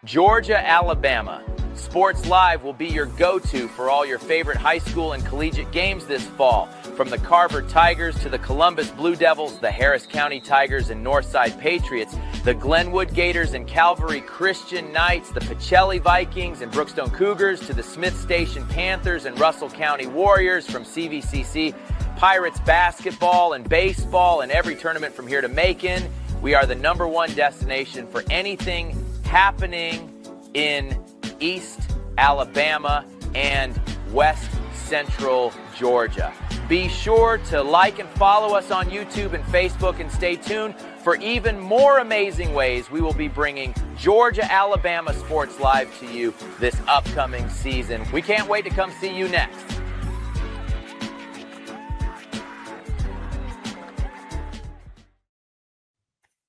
Georgia, Alabama. Sports Live will be your go-to for all your favorite high school and collegiate games this fall. From the Carver Tigers to the Columbus Blue Devils, the Harris County Tigers and Northside Patriots, the Glenwood Gators and Calvary Christian Knights, the Pacelli Vikings and Brookstone Cougars, to the Smith Station Panthers and Russell County Warriors, from CVCC Pirates basketball and baseball and every tournament from here to Macon. We are the #1 destination for anything happening in East Alabama and West Central Georgia. Be sure to like and follow us on YouTube and Facebook, and stay tuned for even more amazing ways we will be bringing Georgia, Alabama Sports Live to you this upcoming season. We can't wait to come see you next.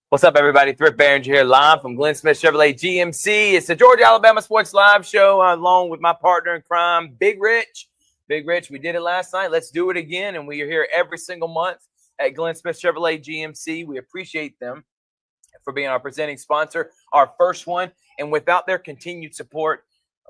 What's up, everybody? Thrift Barringer here, live from Glynn Smith Chevrolet GMC. It's the Georgia Alabama Sports Live show, along with my partner in crime, Big Rich. Big Rich, we did it last night. Let's do it again. And we are here every single month at Glynn Smith Chevrolet GMC. We appreciate them for being our presenting sponsor, our first one. And without their continued support,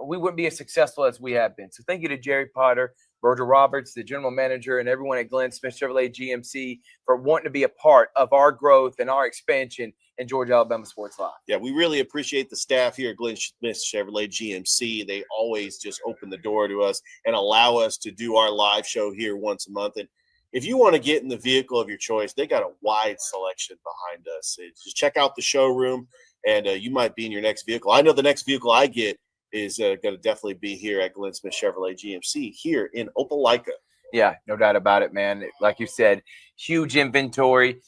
we wouldn't be as successful as we have been. So thank you to Jerry Potter, Roger Roberts, the general manager, and everyone at Glynn Smith Chevrolet GMC for wanting to be a part of our growth and our expansion in Georgia, Alabama Sports Live. Yeah, we really appreciate the staff here at Glynn Smith Chevrolet GMC. They always just open the door to us and allow us to do our live show here once a month. And if you want to get in the vehicle of your choice, they got a wide selection behind us. Just check out the showroom, and you might be in your next vehicle. I know the next vehicle I get is going to definitely be here at Glynn Smith Chevrolet GMC here in Opelika. Yeah, no doubt about it, man. Like you said, huge inventory.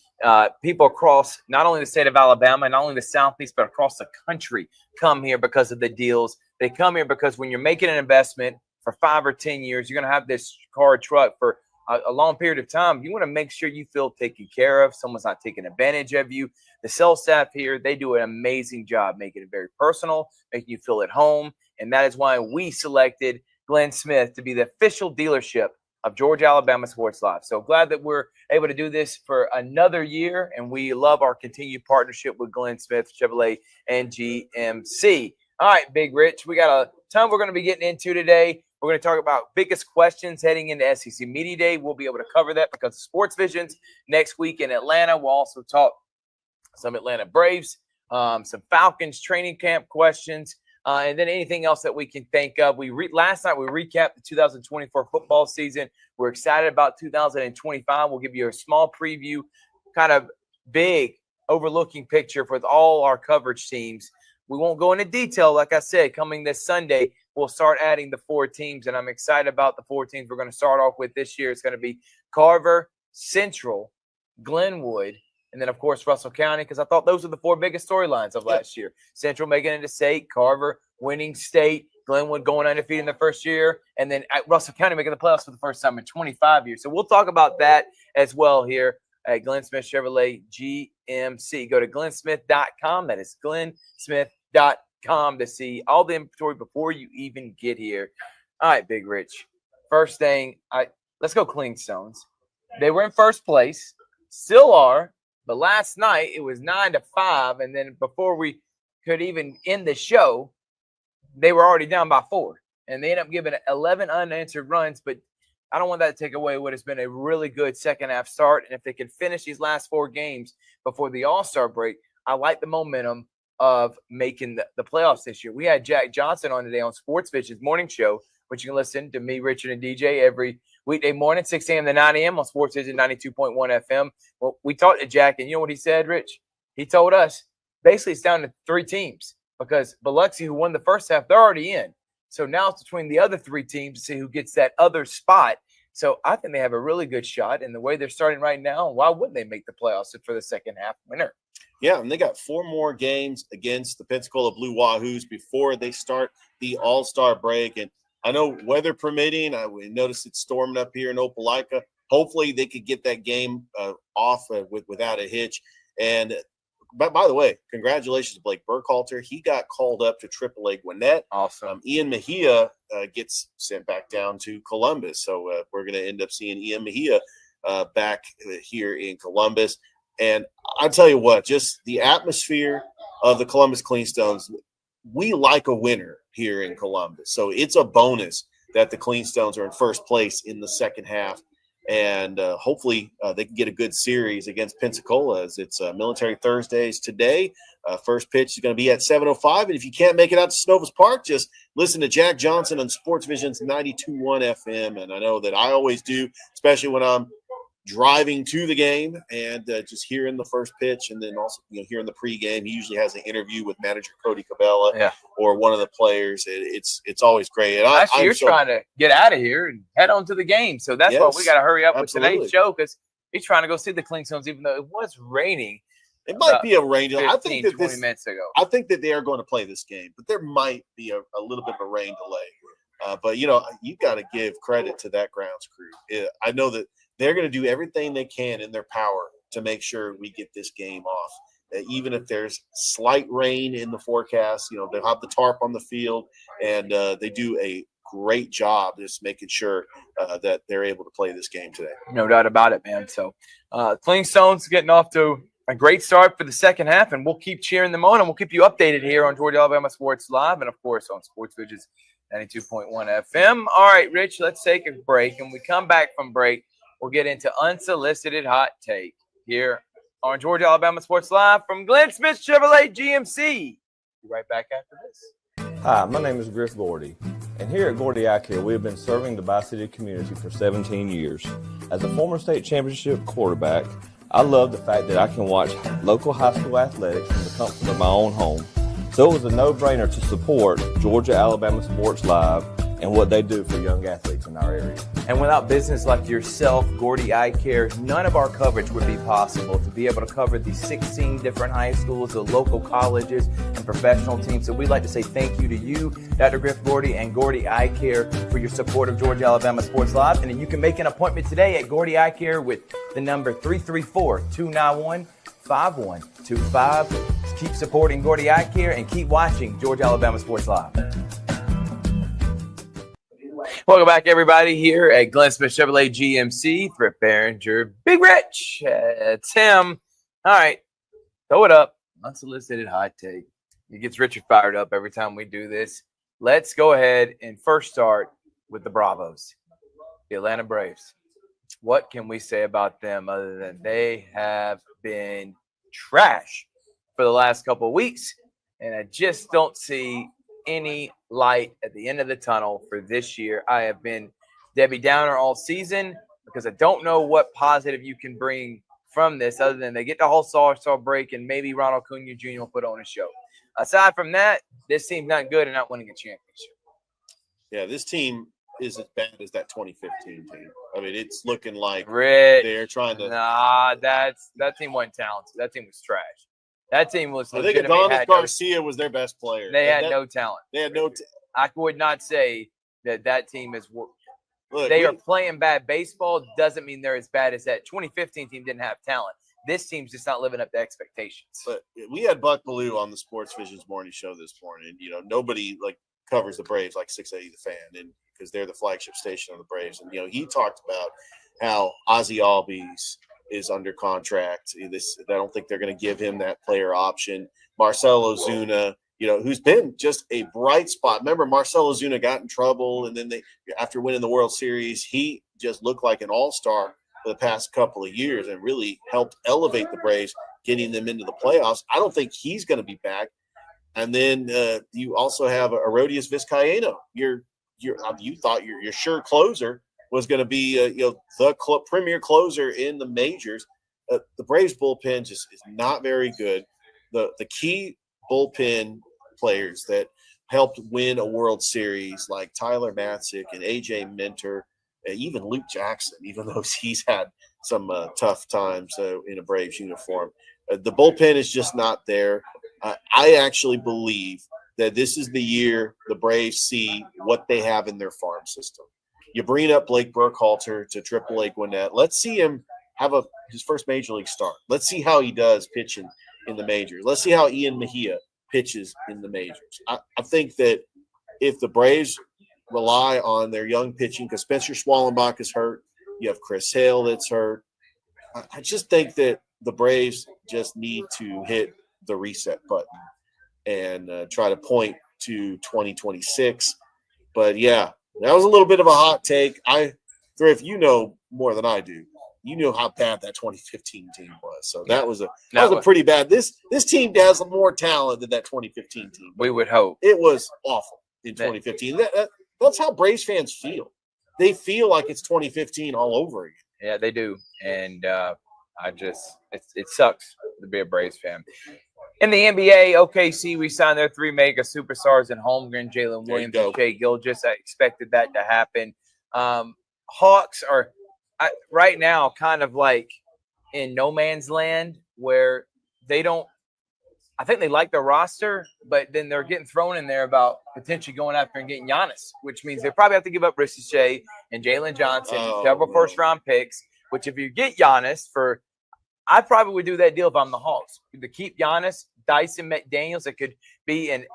People across not only the state of Alabama, not only the Southeast, but across the country come here because of the deals. They come here because when you're making an investment for 5 or 10 years, you're going to have this car or truck for a long period of time. You want to make sure you feel taken care of. Someone's not taking advantage of you. The sales staff here, they do an amazing job making it very personal, making you feel at home. And that is why we selected Glynn Smith to be the official dealership of Georgia, Alabama Sports Live. So glad that we're able to do this for another year. And we love our continued partnership with Glynn Smith Chevrolet and GMC. All right, Big Rich, we got a ton we're going to be getting into today. We're going to talk about biggest questions heading into SEC Media Day. We'll be able to cover that because of Sports Visions next week in Atlanta. We'll also talk some Atlanta Braves, some Falcons training camp questions, and then anything else that we can think of. Last night we recapped the 2024 football season. We're excited about 2025. We'll give you a small preview, kind of big overlooking picture for all our coverage teams. We won't go into detail. Like I said, coming this Sunday, we'll start adding the 4 teams, and I'm excited about the 4 teams we're going to start off with this year. It's going to be Carver, Central, Glenwood, and then, of course, Russell County, because I thought those were the 4 biggest storylines of last year. Central making it to state, Carver winning state, Glenwood going undefeated in the first year, and then Russell County making the playoffs for the first time in 25 years. So we'll talk about that as well here at Glynn Smith Chevrolet GMC. Go to glennsmith.com. That is glennsmith.com to see all the inventory before you even get here. All right, Big Rich. First thing, let's go Clingstones. They were in first place, still are, but last night it was 9-5, and then before we could even end the show, they were already down by 4, and they ended up giving 11 unanswered runs, but I don't want that to take away what has been a really good second-half start. And if they can finish these last 4 games before the All-Star break, I like the momentum of making the playoffs this year. We had Jack Johnson on today on Sports Vision's morning show, which you can listen to me, Richard, and DJ every weekday morning, 6 a.m. to 9 a.m. on Sports Vision 92.1 FM. Well, we talked to Jack, and you know what he said, Rich? He told us basically it's down to 3 teams because Biloxi, who won the first half, they're already in. So now it's between the other 3 teams to see who gets that other spot. So I think they have a really good shot. And the way they're starting right now, why wouldn't they make the playoffs for the second half winner? Yeah, and they got 4 more games against the Pensacola Blue Wahoos before they start the All-Star break. And I know weather permitting, we noticed it's storming up here in Opelika. Hopefully they could get that game off without a hitch. And by the way, congratulations to Blake Burkhalter. He got called up to AAA Gwinnett. Awesome. Ian Mejia gets sent back down to Columbus. So we're going to end up seeing Ian Mejia back here in Columbus. And I'll tell you what, just the atmosphere of the Columbus Cleanstones, we like a winner here in Columbus. So it's a bonus that the Cleanstones are in first place in the second half. And hopefully they can get a good series against Pensacola, as it's Military Thursdays today. First pitch is going to be at 7:05. And if you can't make it out to Synovus Park, just listen to Jack Johnson on Sports Vision's 92.1 FM. And I know that I always do, especially when I'm driving to the game and just hearing the first pitch, and then also hearing the pregame. He usually has an interview with manager Cody Cabela or one of the players. It's always great. And actually, you're trying to get out of here and head on to the game, so that's why we got to hurry up with today's show, because he's trying to go see the Cleanstones, even though it was raining. It might be a rain delay. I think that 20 minutes ago. I think that they are going to play this game, but there might be a little bit of a rain delay. But you got to give credit to that grounds crew. I know that they're going to do everything they can in their power to make sure we get this game off. Even if there's slight rain in the forecast, they'll have the tarp on the field, and they do a great job just making sure that they're able to play this game today. No doubt about it, man. So Cleanstones getting off to a great start for the second half, and we'll keep cheering them on, and we'll keep you updated here on Georgia Alabama Sports Live, and, of course, on Sports Vision's 92.1 FM. All right, Rich, let's take a break. And we come back from break, we'll get into unsolicited hot take here on Georgia Alabama Sports Live from Glynn Smith Chevrolet GMC. Be right back after this. Hi, my name is Griff Gordy, and here at Gordy Eye Care, we have been serving the Bi-City community for 17 years. As a former state championship quarterback, I love the fact that I can watch local high school athletics from the comfort of my own home. So it was a no-brainer to support Georgia Alabama Sports Live and what they do for young athletes in our area. And without business like yourself, Gordy Eye Care, none of our coverage would be possible. To be able to cover the 16 different high schools, the local colleges, and professional teams. So we'd like to say thank you to you, Dr. Griff Gordy, and Gordy Eye Care for your support of Georgia Alabama Sports Live. And then you can make an appointment today at Gordy Eye Care with the number 334-291-5125. Keep supporting Gordy Eye Care and keep watching Georgia Alabama Sports Live. Welcome back, everybody, here at Glynn Smith Chevrolet GMC, Thrift, Barringer, Big Rich, Tim. All right, throw it up. Unsolicited hot take. It gets Richard fired up every time we do this. Let's go ahead and first start with the Bravos, the Atlanta Braves. What can we say about them other than they have been trash for the last couple of weeks, and I just don't see any light at the end of the tunnel for this year. I have been Debbie Downer all season because I don't know what positive you can bring from this other than they get the whole All-Star break and maybe Ronald Acuna Jr. will put on a show. Aside from that, this team's not good and not winning a championship. Yeah, this team is as bad as that 2015 team. I mean, it's looking like they're trying to. Nah, that team wasn't talented. That team was trash. That team was. I think Adonis Garcia was their best player. They had no talent. They had no. I would not say that team is. They are playing bad baseball. Doesn't mean they're as bad as that 2015 team didn't have talent. This team's just not living up to expectations. But we had Buck Bellew on the Sports Vision's morning show this morning. Nobody covers the Braves like 680 The Fan, and because they're the flagship station of the Braves. And he talked about how Ozzie Albies is under contract. I don't think they're going to give him that player option. Marcell Ozuna, who's been just a bright spot. Remember, Marcell Ozuna got in trouble, and then after winning the World Series, he just looked like an all-star for the past couple of years and really helped elevate the Braves, getting them into the playoffs. I don't think he's going to be back. And then you also have Arodys Vizcaíno. You thought your sure closer was going to be the premier closer in the majors. The Braves bullpen just is not very good. The key bullpen players that helped win a World Series like Tyler Matzik and AJ Minter, even Luke Jackson, even though he's had some tough times in a Braves uniform. The bullpen is just not there. I actually believe that this is the year the Braves see what they have in their farm system. You bring up Blake Burkhalter to AAA Gwinnett. Let's see him have his first major league start. Let's see how he does pitching in the majors. Let's see how Ian Mejia pitches in the majors. I think that if the Braves rely on their young pitching, because Spencer Schwallenbach is hurt, you have Chris Hale that's hurt. I just think that the Braves just need to hit the reset button. and try to point to 2026. But yeah, that was a little bit of a hot take. Thrift, you know more than I do. You know how bad that 2015 team was. So that was a pretty bad. This team has more talent than that 2015 team. We would hope. It was awful in 2015. That's how Braves fans feel. They feel like it's 2015 all over again. Yeah, they do. And it sucks to be a Braves fan. In the NBA, OKC, we signed their 3 mega superstars in Holmgren, Jalen Williams, and Shai Gilgeous. I expected that to happen. Hawks are right now kind of like in no man's land where they don't – I think they like their roster, but then they're getting thrown in there about potentially going after and getting Giannis, which means they probably have to give up Shai and Jalen Johnson, several first-round picks, which if you get Giannis for – I probably would do that deal if I'm the Hawks. To keep Giannis, Dyson McDaniels, that could be an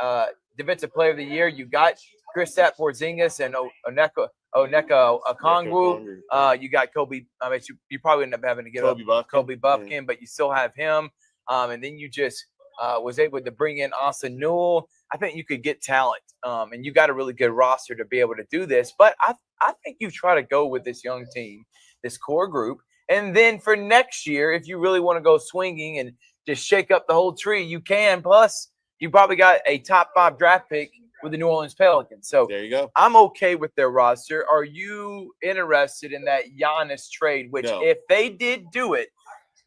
defensive player of the year. You got Kristaps Porzingis and Onyeka Okongwu. You got Kobe. I mean, you probably end up having to get Kobe Buffkin, but you still have him. And then you just was able to bring in Austin Newell. I think you could get talent, and you got a really good roster to be able to do this. But I think you try to go with this young team, this core group. And then for next year, if you really want to go swinging and just shake up the whole tree, you can. Plus, you probably got a top 5 draft pick with the New Orleans Pelicans. So there you go. I'm okay with their roster. Are you interested in that Giannis trade? Which, if they did do it,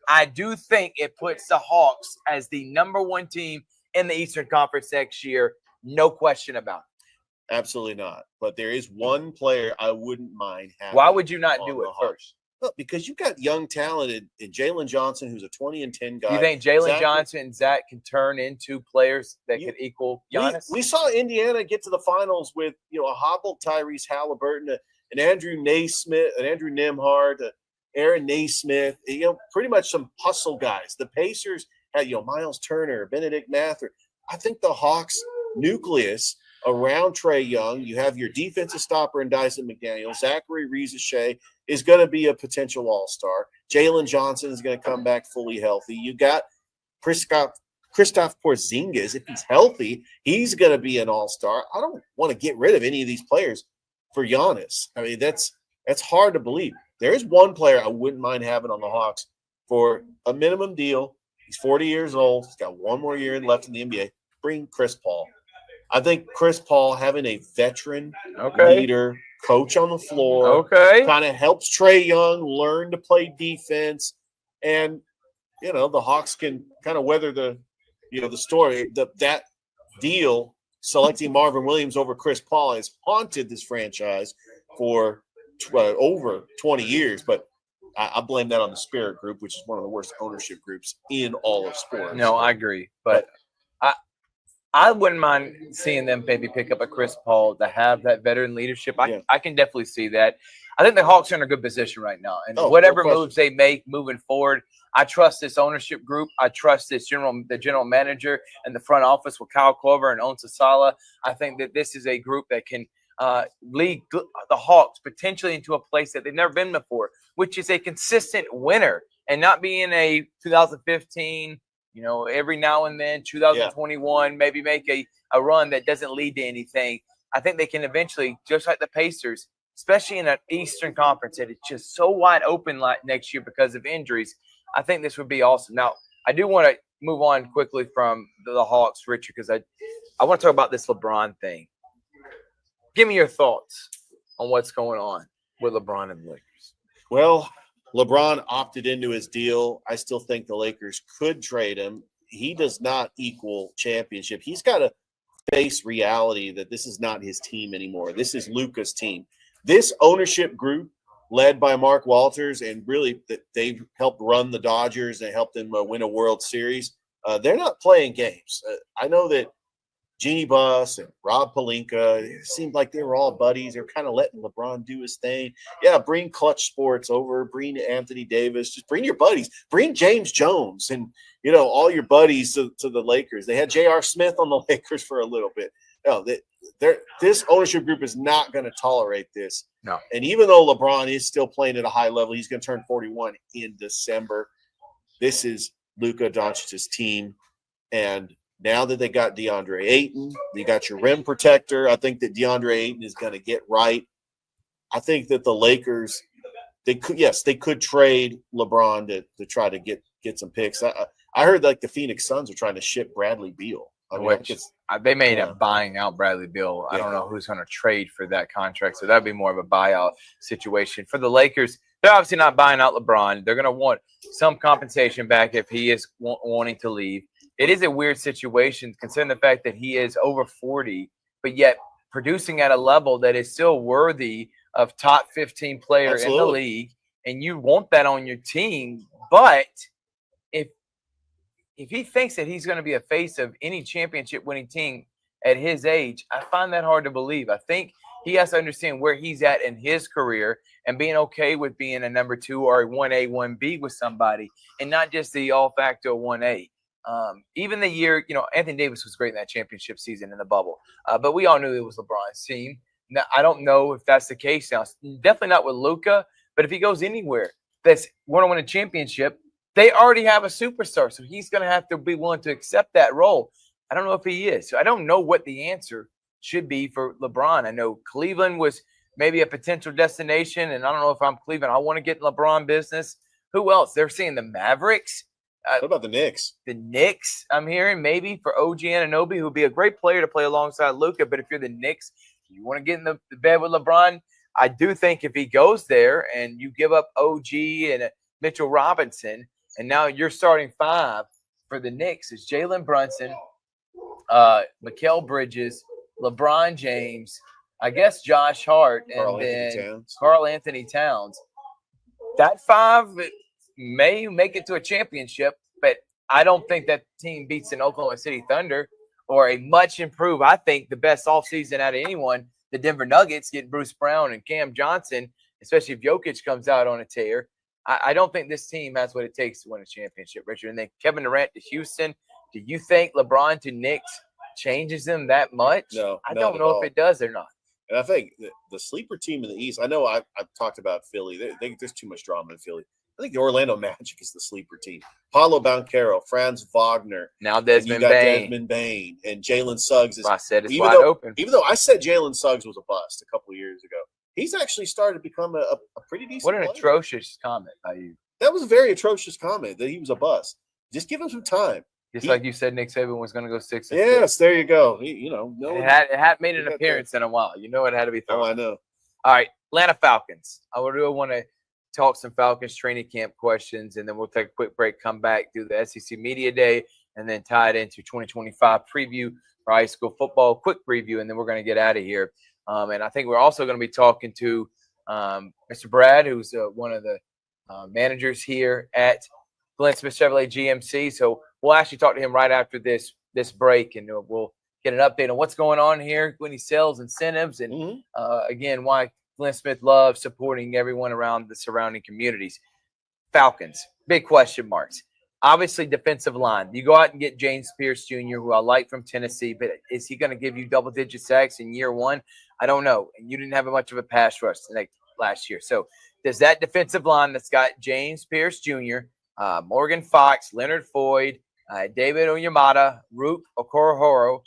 I do think it puts the Hawks as the number 1 team in the Eastern Conference next year. No question about it. Absolutely not. But there is one player I wouldn't mind having. Why would you not do it first? Well, because you got young talent in Jalen Johnson, who's a 20-10 guy. You think Jalen Johnson and Zach can turn into players that could equal Giannis? We saw Indiana get to the finals with a hobbled Tyrese Halliburton, an Andrew Naismith, an Andrew Nembhard, Aaron Naismith. Pretty much some hustle guys. The Pacers had Miles Turner, Benedict Mather. I think the Hawks nucleus around Trae Young, you have your defensive stopper in Dyson McDaniels. Zachary Reese-Shea is going to be a potential all-star. Jalen Johnson is going to come back fully healthy. You got Kristaps Porzingis. If he's healthy, he's going to be an all-star. I don't want to get rid of any of these players for Giannis. I mean, that's hard to believe. There is one player I wouldn't mind having on the Hawks for a minimum deal. He's 40 years old. He's got one more year left in the NBA. Bring Chris Paul. I think Chris Paul having a veteran leader, coach on the floor, kind of helps Trae Young learn to play defense. And, the Hawks can kind of weather the story. That deal, selecting Marvin Williams over Chris Paul, has haunted this franchise for over 20 years. But I blame that on the Spirit Group, which is one of the worst ownership groups in all of sports. No, I agree. But I wouldn't mind seeing them maybe pick up a Chris Paul to have that veteran leadership. I can definitely see that. I think the Hawks are in a good position right now. And whatever moves they make moving forward, I trust this ownership group. I trust the general manager and the front office with Kyle Korver and Onsa Sala. I think that this is a group that can lead the Hawks potentially into a place that they've never been before, which is a consistent winner and not being a 2015 every now and then, 2021, maybe make a run that doesn't lead to anything. I think they can eventually, just like the Pacers, especially in an Eastern Conference that it's just so wide open like next year because of injuries. I think this would be awesome. Now, I do want to move on quickly from the Hawks, Richard, because I want to talk about this LeBron thing. Give me your thoughts on what's going on with LeBron and the Lakers. Well, LeBron opted into his deal. I still think the Lakers could trade him. He does not equal championship. He's got to face reality that this is not his team anymore. This is Luka's team. This ownership group, led by Mark Walters, and really that they've helped run the Dodgers. They helped them win a World Series. They're not playing games. I know that Jeannie Buss and Rob Pelinka, it seemed like they were all buddies. They were kind of letting LeBron do his thing. Yeah, bring Clutch Sports over. Bring Anthony Davis. Just bring your buddies. Bring James Jones and, all your buddies to the Lakers. They had J.R. Smith on the Lakers for a little bit. No, this ownership group is not going to tolerate this. No. And even though LeBron is still playing at a high level, he's going to turn 41 in December. This is Luka Doncic's team, and Now that they got DeAndre Ayton, you got your rim protector. I think that DeAndre Ayton is going to get right. I think that the Lakers, they could trade LeBron to try to get some picks. I heard like the Phoenix Suns are trying to ship Bradley Beal. They may end up buying out Bradley Beal. I don't know who's going to trade for that contract, so that'd be more of a buyout situation. For the Lakers, they're obviously not buying out LeBron. They're going to want some compensation back if he is wanting to leave. It is a weird situation considering the fact that he is over 40, but yet producing at a level that is still worthy of top 15 player in the league, and you want that on your team. But if he thinks that he's going to be a face of any championship winning team at his age, I find that hard to believe. I think he has to understand where he's at in his career and being okay with being a number 2 or a 1A, 1B with somebody, and not just the all factor 1A. Even the year, Anthony Davis was great in that championship season in the bubble, but we all knew it was LeBron's team. Now, I don't know if that's the case now. Definitely not with Luka, but if he goes anywhere that's want to win a championship, they already have a superstar, so he's going to have to be willing to accept that role. I don't know if he is. So I don't know what the answer should be for LeBron. I know Cleveland was maybe a potential destination, and I don't know if I'm Cleveland. I want to get in LeBron business. Who else? They're seeing the Mavericks. What about the Knicks? The Knicks, I'm hearing maybe for OG Anunoby, who would be a great player to play alongside Luka. But if you're the Knicks, you want to get in the bed with LeBron. I do think if he goes there and you give up OG and Mitchell Robinson, and now you're starting 5 for the Knicks is Jalen Brunson, Mikal Bridges, LeBron James, I guess Josh Hart, and then Karl Anthony Towns. That 5 may make it to a championship, but I don't think that team beats an Oklahoma City Thunder or a much improved, I think, the best offseason out of anyone, the Denver Nuggets, getting Bruce Brown and Cam Johnson, especially if Jokic comes out on a tear. I don't think this team has what it takes to win a championship, Richard. And then Kevin Durant to Houston. Do you think LeBron to Knicks changes them that much? No, I don't know if it does or not. And I think the sleeper team in the East, I know I've talked about Philly. There's too much drama in Philly. I think the Orlando Magic is the sleeper team. Paulo Banchero, Franz Wagner. Now Desmond Bane. And Jalen Suggs. I said it's wide open. Even though I said Jalen Suggs was a bust a couple of years ago, he's actually started to become a pretty decent player. What an atrocious comment by you. That was a very atrocious comment that he was a bust. Just give him some time. Just like you said, Nick Saban was going to go 6-6. Yes, there you go. It had made an appearance in a while. It had to be thrown. Oh, I know. All right, Atlanta Falcons. I really want to talk some Falcons training camp questions, and then we'll take a quick break, come back, do the SEC Media Day, and then tie it into 2025 preview for high school football, quick preview, and then we're going to get out of here. And I think we're also going to be talking to Mr. Brad, who's one of the managers here at Glynn Smith Chevrolet GMC. So we'll actually talk to him right after this break, and we'll get an update on what's going on here when he sells incentives, and again, why Glynn Smith loves supporting everyone around the surrounding communities. Falcons, big question marks. Obviously, defensive line. You go out and get James Pierce Jr., who I like from Tennessee, but is he going to give you double-digit sacks in year one? I don't know. And you didn't have much of a pass rush last year. So does that defensive line that's got James Pierce Jr., Morgan Fox, Leonard Floyd, David Onyemata, Rook Okorohoro,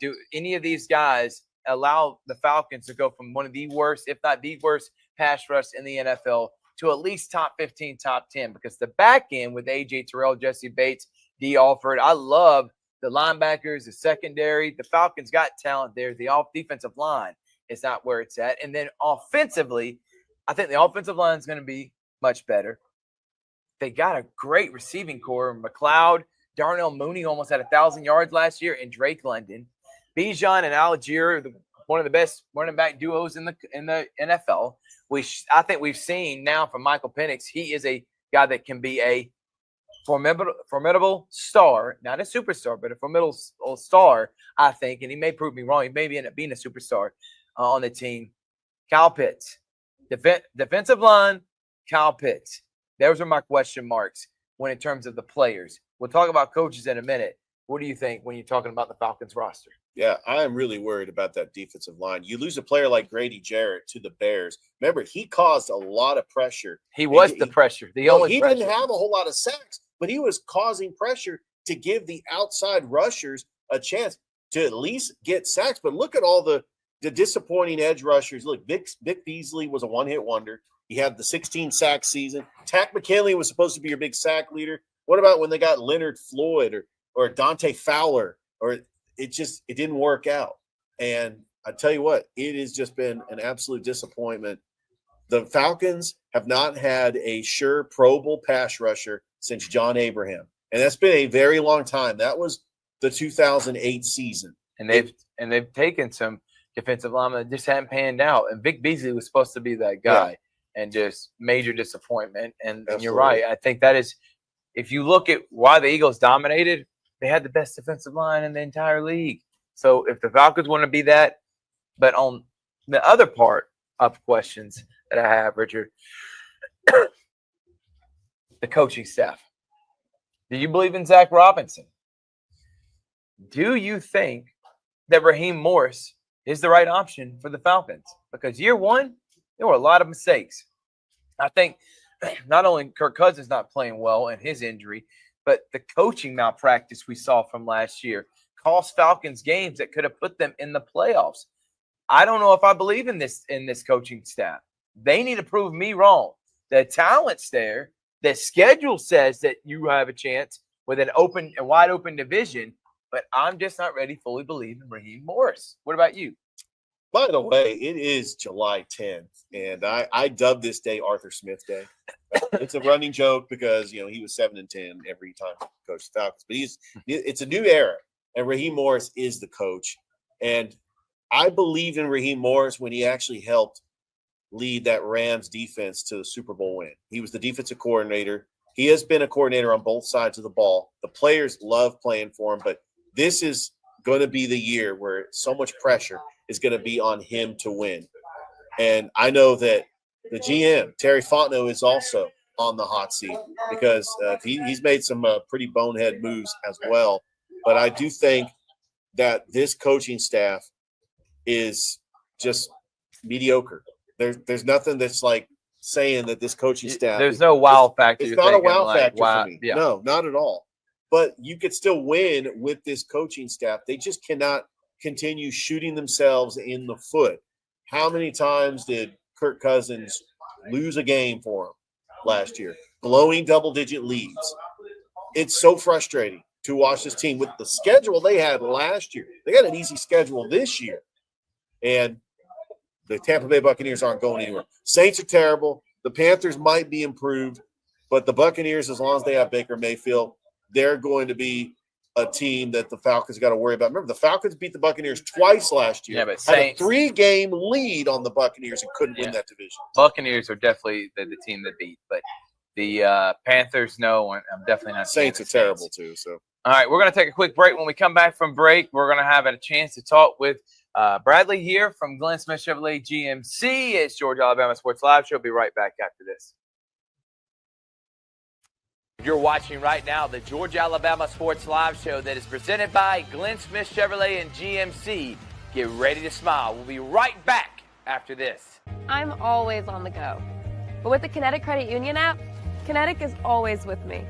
do any of these guys allow the Falcons to go from one of the worst, if not the worst, pass rush in the NFL to at least top 15, top 10? Because the back end with A.J. Terrell, Jesse Bates, D. Alford, I love the linebackers, the secondary. The Falcons got talent there. The defensive line is not where it's at. And then offensively, I think the offensive line is going to be much better. They got a great receiving core. McLeod, Darnell Mooney almost had 1,000 yards last year, and Drake London. Bijan and Algier, one of the best running back duos in the NFL. I think we've seen now from Michael Penix, he is a guy that can be a formidable star, not a superstar, but a formidable star, I think. And he may prove me wrong. He may end up being a superstar on the team. Kyle Pitts, defensive line, Kyle Pitts. Those are my question marks in terms of the players. We'll talk about coaches in a minute. What do you think when you're talking about the Falcons roster? Yeah, I am really worried about that defensive line. You lose a player like Grady Jarrett to the Bears. Remember, he caused a lot of pressure. He was the pressure. He didn't have a whole lot of sacks, but he was causing pressure. to give the outside rushers a chance to at least get sacks. But look at all the disappointing edge rushers. Look, Vic Beasley was a one-hit wonder. He had the 16 sack season. Tack McKinley was supposed to be your big sack leader. What about when they got Leonard Floyd or Dante Fowler? Or it didn't work out. And I tell you what, it has just been an absolute disappointment. The Falcons have not had a sure Pro Bowl pass rusher since John Abraham. And that's been a very long time. That was the 2008 season. And they've taken some defensive linemen that just hadn't panned out. And Vic Beasley was supposed to be that guy, and just major disappointment. And you're right. I think that is, if you look at why the Eagles dominated, they had the best defensive line in the entire league. So if the Falcons want to be that, but on the other part of questions that I have, Richard, the coaching staff. Do you believe in Zach Robinson? Do you think that Raheem Morris is the right option for the Falcons? Because year one, there were a lot of mistakes. I think not only Kirk Cousins not playing well and his injury, but the coaching malpractice we saw from last year cost Falcons games that could have put them in the playoffs. I don't know if I believe in this coaching staff. They need to prove me wrong. The talent's there. The schedule says that you have a chance with an wide open division, but I'm just not ready to fully believe in Raheem Morris. What about you? By the way, it is July 10th, and I dubbed this day Arthur Smith Day. It's a running joke because, he was 7-10 every time he coached the Falcons. But it's a new era, and Raheem Morris is the coach. And I believe in Raheem Morris when he actually helped lead that Rams defense to the Super Bowl win. He was the defensive coordinator. He has been a coordinator on both sides of the ball. The players love playing for him, but this is going to be the year where so much pressure is going to be on him to win. And I know that the GM, Terry Fontenot, is also on the hot seat because he's made some pretty bonehead moves as well. But I do think that this coaching staff is just mediocre. There's nothing that's like saying that this coaching staff. There's no wow factor. It's not a wow factor wow, for me. Yeah. No, not at all. But you could still win with this coaching staff. They just cannot continue shooting themselves in the foot. How many times did Kirk Cousins lose a game for him last year? Blowing double-digit leads. It's so frustrating to watch this team with the schedule they had last year. They got an easy schedule this year. And the Tampa Bay Buccaneers aren't going anywhere. Saints are terrible. The Panthers might be improved. But the Buccaneers, as long as they have Baker Mayfield, they're going to be a team that the Falcons got to worry about. Remember, the Falcons beat the Buccaneers twice last year. Yeah, but had a 3-game lead on the Buccaneers and couldn't win that division. Buccaneers are definitely the team that beat. But the Panthers, no, I'm definitely not. Saints are terrible too. So, all right, we're going to take a quick break. When we come back from break, we're going to have a chance to talk with Bradley here from Glynn Smith Chevrolet GMC. It's Georgia Alabama Sports Live Show. Be right back after this. You're watching right now the Georgia Alabama Sports Live Show that is presented by Glynn Smith Chevrolet and GMC. Get ready to smile. We'll be right back after this. I'm always on the go. But with the Kinetic Credit Union app, Kinetic is always with me.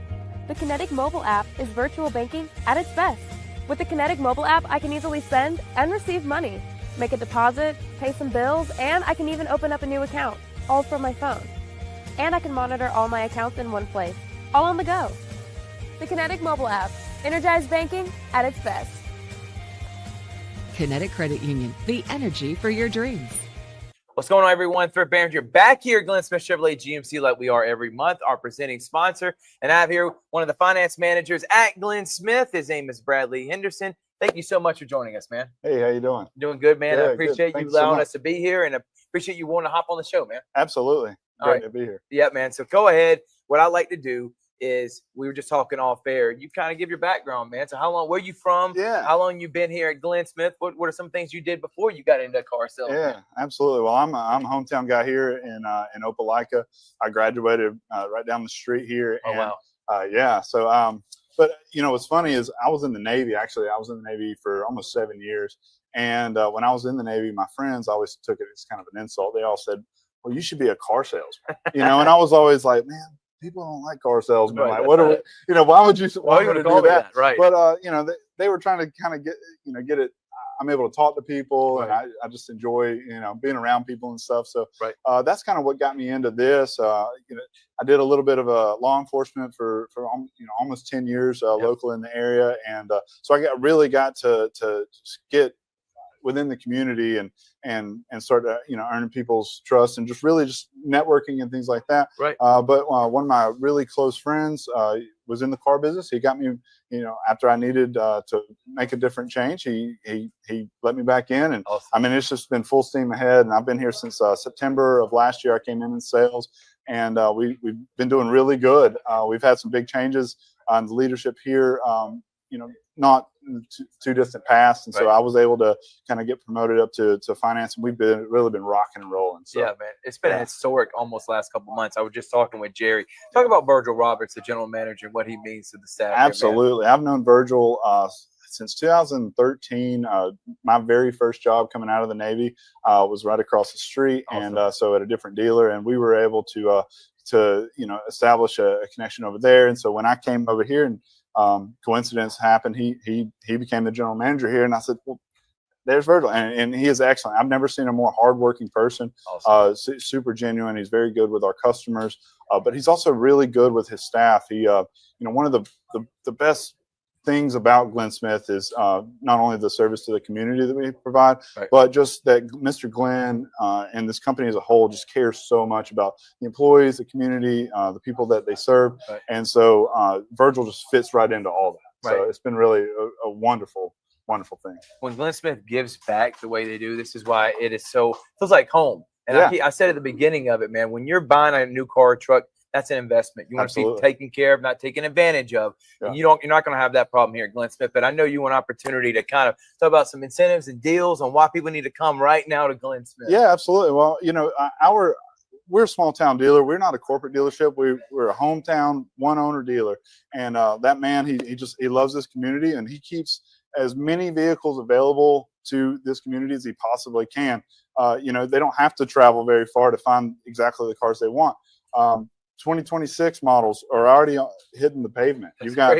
The Kinetic mobile app is virtual banking at its best. With the Kinetic mobile app, I can easily send and receive money, make a deposit, pay some bills, and I can even open up a new account, all from my phone. And I can monitor all my accounts in one place, all on the go. The Kinetic mobile app, energized banking at its best. Kinetic Credit Union, the energy for your dreams. What's going on, everyone? Thrift Barringer back here at Glynn Smith Chevrolet GMC like we are every month, our presenting sponsor. And I have here one of the finance managers at Glynn Smith. His name is Bradley Henderson. Thank you so much for joining us, man. Hey, how you doing? Doing good, man. Yeah, I appreciate good. you Thanks so allowing much. us to be here, and I appreciate you wanting to hop on the show, man. Absolutely. All Great right. to be here. Yeah, man. So go ahead. What I like to do is, we were just talking off air. You kind of give your background, man. So where are you from? Yeah. How long you been here at Glynn Smith? What are some things you did before you got into car selling? Yeah, absolutely. Well, I'm a hometown guy here in Opelika. I graduated right down the street here. Oh, and, wow. yeah. So, but what's funny is I was in the Navy. Actually, I was in the Navy for almost 7 years. And when I was in the Navy, my friends always took it as kind of an insult. They all said, "Well, you should be a car salesman," and I was always like, "Man, people don't like car salesmen. Right, Like, what are we, why would you Why you want want to to call do me that? that? Right. But, they were trying to kind of get it. I'm able to talk to people, Right. and I just enjoy, being around people and stuff. So Right. that's kind of what got me into this. I did a little bit of law enforcement for almost 10 years local in the area, and so I really got to get within the community and start earning people's trust and just really just networking and things like that. Right. But one of my really close friends was in the car business. He got me, after I needed to make a different change, he let me back in, and Awesome. I mean, it's just been full steam ahead. And I've been here since September of last year. I came in sales, and we've been doing really good. We've had some big changes on the leadership here. Not too distant past, and so I was able to kind of get promoted up to finance, and we've really been rocking and rolling. So yeah, man, it's been a historic almost last couple months. I was just talking with Jerry. Talk about Virgil Roberts, the general manager, and what he means to the staff. Absolutely, I've known Virgil since 2013. My very first job coming out of the Navy was right across the street, Awesome. and so at a different dealer, and we were able to establish a connection over there. And so when I came over here, and coincidence happened, he became the general manager here, and I said, well, there's Virgil, and he is excellent. I've never seen a more hardworking person. Awesome. Super genuine. He's very good with our customers, but he's also really good with his staff. He one of the best things about Glynn Smith is not only the service to the community that we provide, but just that Mr. Glynn and this company as a whole just cares so much about the employees, the community, the people that they serve. And so Virgil just fits right into all that. So it's been really a wonderful thing. When Glynn Smith gives back the way they do, this is why it is feels like home. And I said at the beginning of it, man, when you're buying a new car or truck, that's an investment. You want to be taken care of, not taken advantage of. And you're not going to have that problem here at Glynn Smith. But I know you want an opportunity to kind of talk about some incentives and deals on why people need to come right now to Glynn Smith. Yeah, absolutely. Well, we're a small town dealer. We're not a corporate dealership. We're a hometown one owner dealer. And that man, he loves this community, and he keeps as many vehicles available to this community as he possibly can. They don't have to travel very far to find exactly the cars they want. 2026 models are already hitting the pavement. You've got,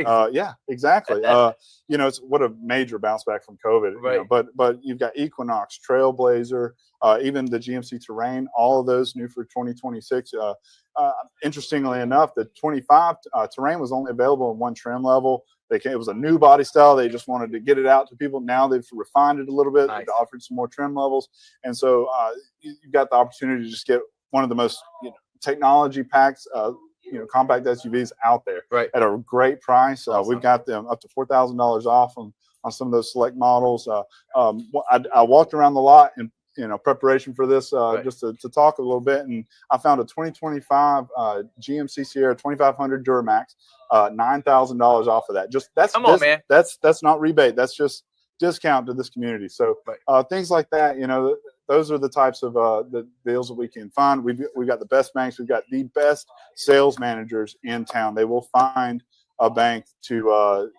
exactly. It's what a major bounce back from COVID. But you've got Equinox, Trailblazer, even the GMC Terrain, all of those new for 2026. Interestingly enough, the 25 Terrain was only available in one trim level. It was a new body style. They just wanted to get it out to people. Now they've refined it a little bit. They've offered some more trim levels. And so you've got the opportunity to just get one of the most, technology packs, compact SUVs out there at a great price. Awesome. We've got them up to $4,000 off on some of those select models. I walked around the lot in preparation for this just to talk a little bit, and I found a 2025 GMC Sierra 2500 Duramax, $9,000 off of that. That's not rebate. That's just discount to this community. So things like that, those are the types of the deals that we can find. We've got the best banks. We've got the best sales managers in town. They will find a bank to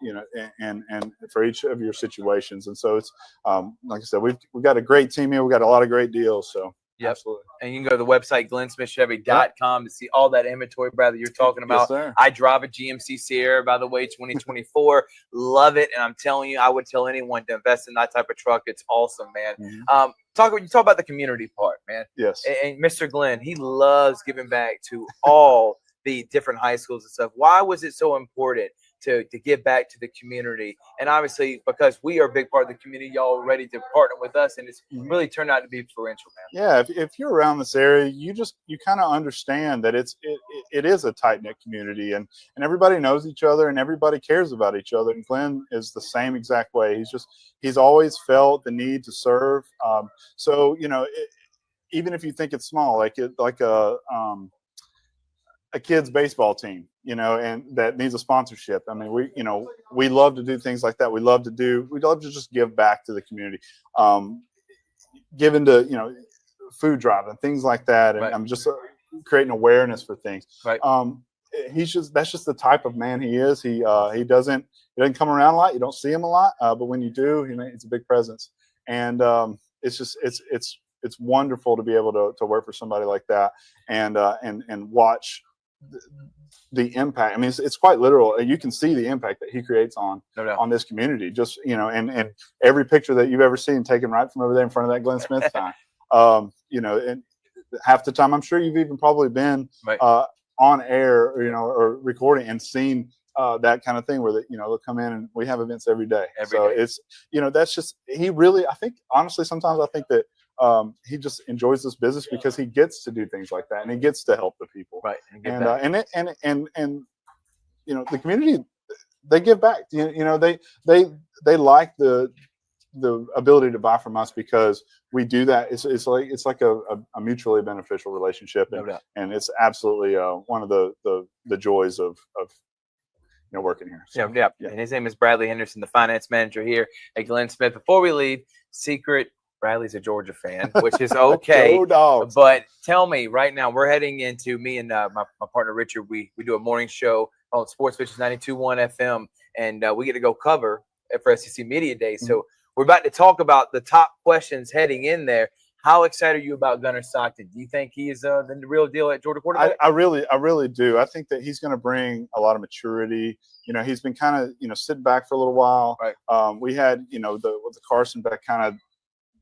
and for each of your situations. And so it's like I said, we've got a great team here. We've got a lot of great deals. So absolutely. And you can go to the website glynsmithchevy.com to see all that inventory, Brad, that you're talking about. Yes, I drive a GMC Sierra, by the way, 2024. Love it. And I'm telling you, I would tell anyone to invest in that type of truck. It's awesome, man. Mm-hmm. You talk about the community part, man. Yes. And Mr. Glynn, he loves giving back to all the different high schools and stuff. Why was it so important to give back to the community? And obviously, because we are a big part of the community, y'all are ready to partner with us, and it's really turned out to be influential, man. Yeah, if you're around this area, you kind of understand that it is a tight-knit community, and everybody knows each other, and everybody cares about each other. And Glynn is the same exact way. He's always felt the need to serve. So even if you think it's small, like a kid's baseball team, and that needs a sponsorship. I mean, we love to do things like that. We love to just give back to the community, given to, food drive and things like that. And I'm just creating awareness for things. That's just the type of man he is. He doesn't come around a lot. You don't see him a lot, but when you do, it's a big presence. And it's wonderful to be able to work for somebody like that and watch the impact. I mean, it's quite literal. You can see the impact that he creates on this community. Just and every picture that you've ever seen taken right from over there in front of that Glynn Smith sign. And half the time, I'm sure you've even probably been on air, or recording and seen that kind of thing where they'll come in, and we have events every day. It's that's just he really. I think honestly, sometimes I think that. He just enjoys this business because he gets to do things like that, and he gets to help the people. Right. And the community, they give back. They like the ability to buy from us because we do that. It's like a mutually beneficial relationship, and it's absolutely one of the joys of working here. So, yeah. And his name is Bradley Henderson, the finance manager here at Glynn Smith. Before we leave, secret. Bradley's a Georgia fan, which is okay. Go Dogs. But tell me right now, we're heading into me and my partner Richard. We do a morning show called Sports Pitches 92.1 FM, and we get to go cover for SEC Media Day. So we're about to talk about the top questions heading in there. How excited are you about Gunnar Stockton? Do you think he is the real deal at Georgia quarterback? I really do. I think that he's going to bring a lot of maturity. He's been kind of sitting back for a little while. Right. We had the Carson Beck kind of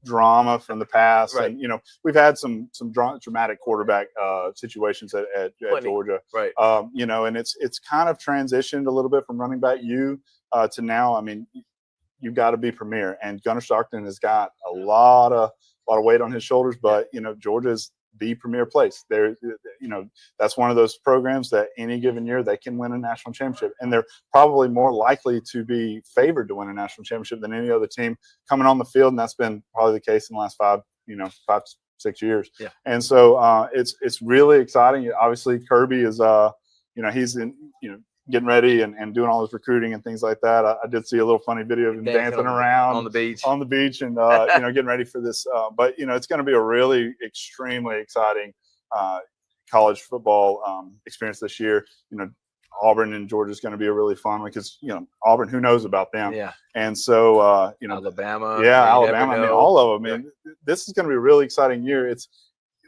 drama from the past, right. And we've had some dramatic quarterback situations at Georgia, right? And it's kind of transitioned a little bit from running back to now. I mean, you've got to be premier, and Gunnar Stockton has got a lot of weight on his shoulders, but Georgia's the premier place. That's one of those programs that any given year they can win a national championship, and they're probably more likely to be favored to win a national championship than any other team coming on the field, and that's been probably the case in the last 5-6 years. Yeah. And so it's really exciting. Obviously, Kirby is he's in getting ready and doing all his recruiting and things like that. I did see a little funny video of him dancing around on the beach and getting ready for this. But it's going to be a really extremely exciting college football experience this year. Auburn and Georgia is going to be a really fun one because Auburn, who knows about them? Yeah. And so Alabama. Yeah, Alabama. I mean, all of them. Yeah. This is going to be a really exciting year. It's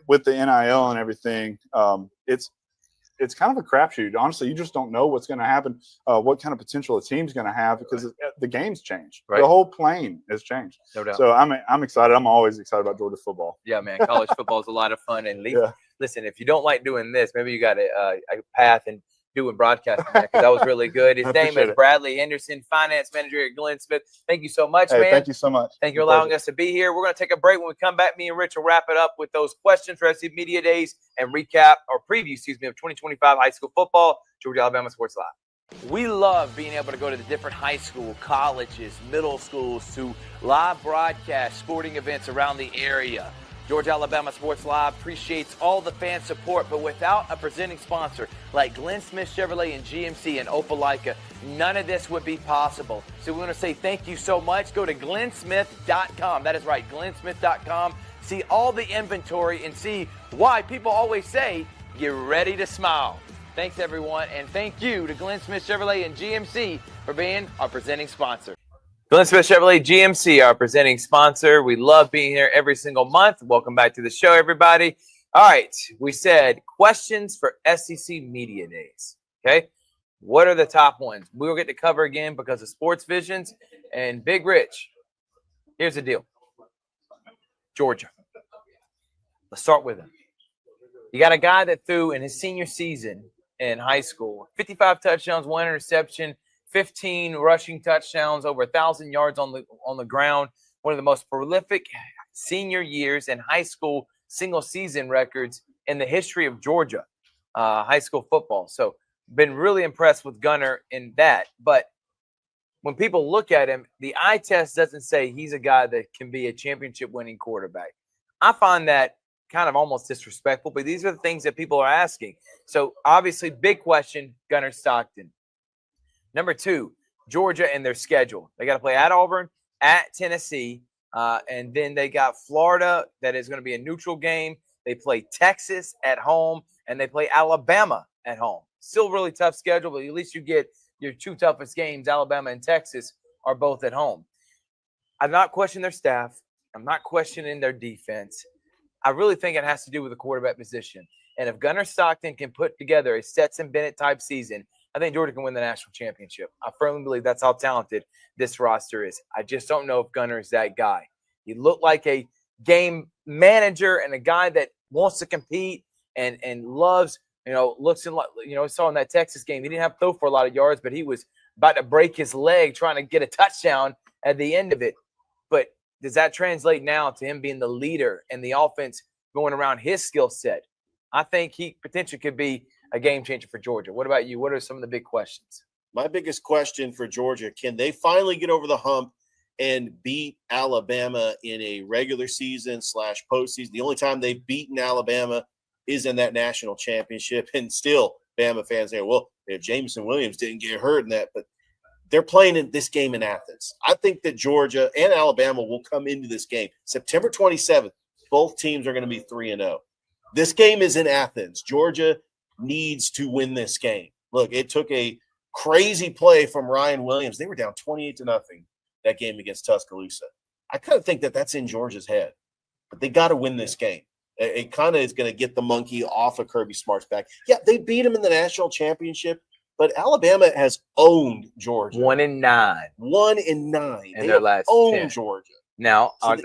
with the NIL and everything. It's kind of a crapshoot. Honestly, you just don't know what's going to happen, what kind of potential a team's going to have because the game's changed. Right. The whole plane has changed. No doubt. So I'm excited. I'm always excited about Georgia football. Yeah, man. College football is a lot of fun. And listen, if you don't like doing this, maybe you got a path and doing broadcasting because that was really good. His name is Bradley Henderson, finance manager at Glynn Smith. Thank you so much, man. Thank you so much. Thank you for allowing us to be here. We're going to take a break. When we come back, me and Rich will wrap it up with those questions for SC Media Days and recap or preview, of 2025 high school football, Georgia Alabama Sports Live. We love being able to go to the different high school, colleges, middle schools to live broadcast sporting events around the area. Georgia Alabama Sports Live appreciates all the fan support, but without a presenting sponsor like Glynn Smith Chevrolet and GMC and Opelika, none of this would be possible. So we want to say thank you so much. Go to glynsmith.com. That is right, glynsmith.com. See all the inventory and see why people always say, get ready to smile. Thanks, everyone, and thank you to Glynn Smith Chevrolet and GMC for being our presenting sponsor. Glynn Smith Chevrolet GMC, our presenting sponsor. We love being here every single month. Welcome back to the show, everybody. All right, we said questions for SEC Media Days. Okay, what are the top ones? We will get to cover again because of Sports Visions and Big Rich. Here's the deal. Georgia. Let's start with him. You got a guy that threw in his senior season in high school, 55 touchdowns, 1 interception, 15 rushing touchdowns, over 1,000 yards on the ground. One of the most prolific senior years in high school single season records in the history of Georgia high school football. So been really impressed with Gunnar in that. But when people look at him, the eye test doesn't say he's a guy that can be a championship winning quarterback. I find that kind of almost disrespectful, but these are the things that people are asking. So obviously, big question, Gunnar Stockton. Number 2, Georgia and their schedule. They got to play at Auburn, at Tennessee, and then they got Florida. That is going to be a neutral game. They play Texas at home, and they play Alabama at home. Still really tough schedule, but at least you get your 2 toughest games, Alabama and Texas, are both at home. I'm not questioning their staff. I'm not questioning their defense. I really think it has to do with the quarterback position. And if Gunnar Stockton can put together a Stetson Bennett type season, I think Georgia can win the national championship. I firmly believe that's how talented this roster is. I just don't know if Gunnar is that guy. He looked like a game manager and a guy that wants to compete and loves, looks in like, saw in that Texas game. He didn't have to throw for a lot of yards, but he was about to break his leg trying to get a touchdown at the end of it. But does that translate now to him being the leader and the offense going around his skill set? I think he potentially could be a game changer for Georgia. What about you? What are some of the big questions? My biggest question for Georgia, can they finally get over the hump and beat Alabama in a regular season / postseason? The only time they've beaten Alabama is in that national championship. And still, Bama fans say, well, if Jameson Williams didn't get hurt in that, but they're playing in this game in Athens. I think that Georgia and Alabama will come into this game. September 27th, both teams are going to be 3-0. This game is in Athens. Georgia needs to win this game. Look, it took a crazy play from Ryan Williams. They were down 28-0 that game against Tuscaloosa. I kind of think that that's in Georgia's head, but they got to win this game. It kind of is going to get the monkey off of Kirby Smart's back. Yeah, they beat him in the national championship, but Alabama has owned Georgia. 1-9. 1-9. In their last owned 10. Georgia. Now, so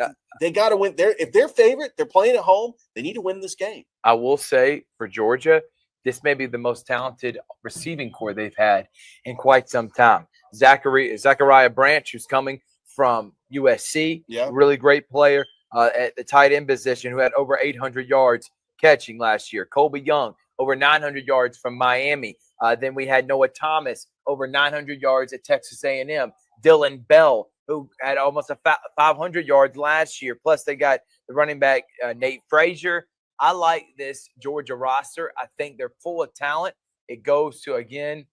they got to win. If they're favorite, they're playing at home, they need to win this game. I will say for Georgia, this may be the most talented receiving core they've had in quite some time. Zachariah Branch, who's coming from USC, really great player at the tight end position, who had over 800 yards catching last year. Colby Young, over 900 yards from Miami. Then we had Noah Thomas, over 900 yards at Texas A&M. Dylan Bell, who had almost 500 yards last year. Plus, they got the running back, Nate Frazier. I like this Georgia roster. I think they're full of talent. It goes to, again,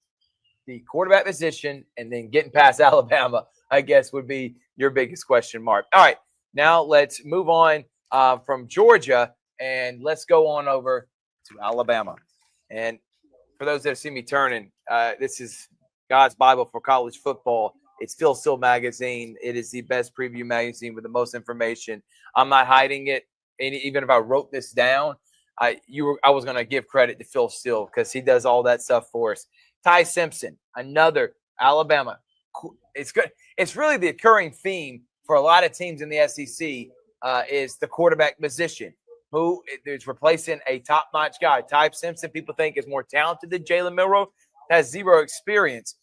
the quarterback position, and then getting past Alabama, I guess, would be your biggest question mark. All right, now let's move on from Georgia, and let's go on over to Alabama. And for those that have seen me turning, this is God's Bible for college football. It's Phil Steele magazine. It is the best preview magazine with the most information. I'm not hiding it. And even if I wrote this down, I was going to give credit to Phil Steele because he does all that stuff for us. Ty Simpson, another Alabama. It's good. It's really the occurring theme for a lot of teams in the SEC is the quarterback position, who is replacing a top-notch guy. Ty Simpson, people think, is more talented than Jalen Milroe, has zero experience.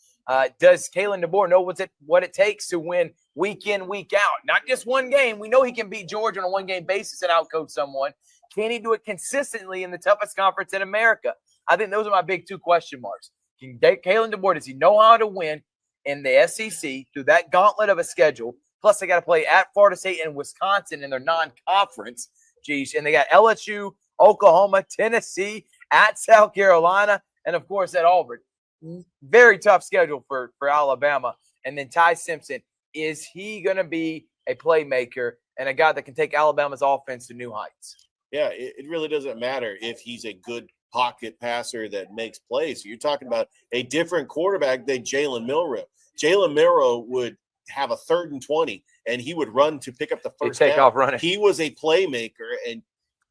Does Kalen DeBoer know what it takes to win week in, week out? Not just one game. We know he can beat Georgia on a one-game basis and outcoach someone. Can he do it consistently in the toughest conference in America? I think those are my big two question marks. Can Kalen DeBoer, does he know how to win in the SEC through that gauntlet of a schedule? Plus, they got to play at Florida State and Wisconsin in their non-conference. Geez, and they got LSU, Oklahoma, Tennessee, at South Carolina, and, of course, at Auburn. Very tough schedule for Alabama. And then Ty Simpson, is he going to be a playmaker and a guy that can take Alabama's offense to new heights? Yeah, it really doesn't matter if he's a good pocket passer that makes plays. You're talking about a different quarterback than Jalen Milroe. Jalen Milroe would have a 3rd and 20, and he would run to pick up the first down. Off running. He was a playmaker, and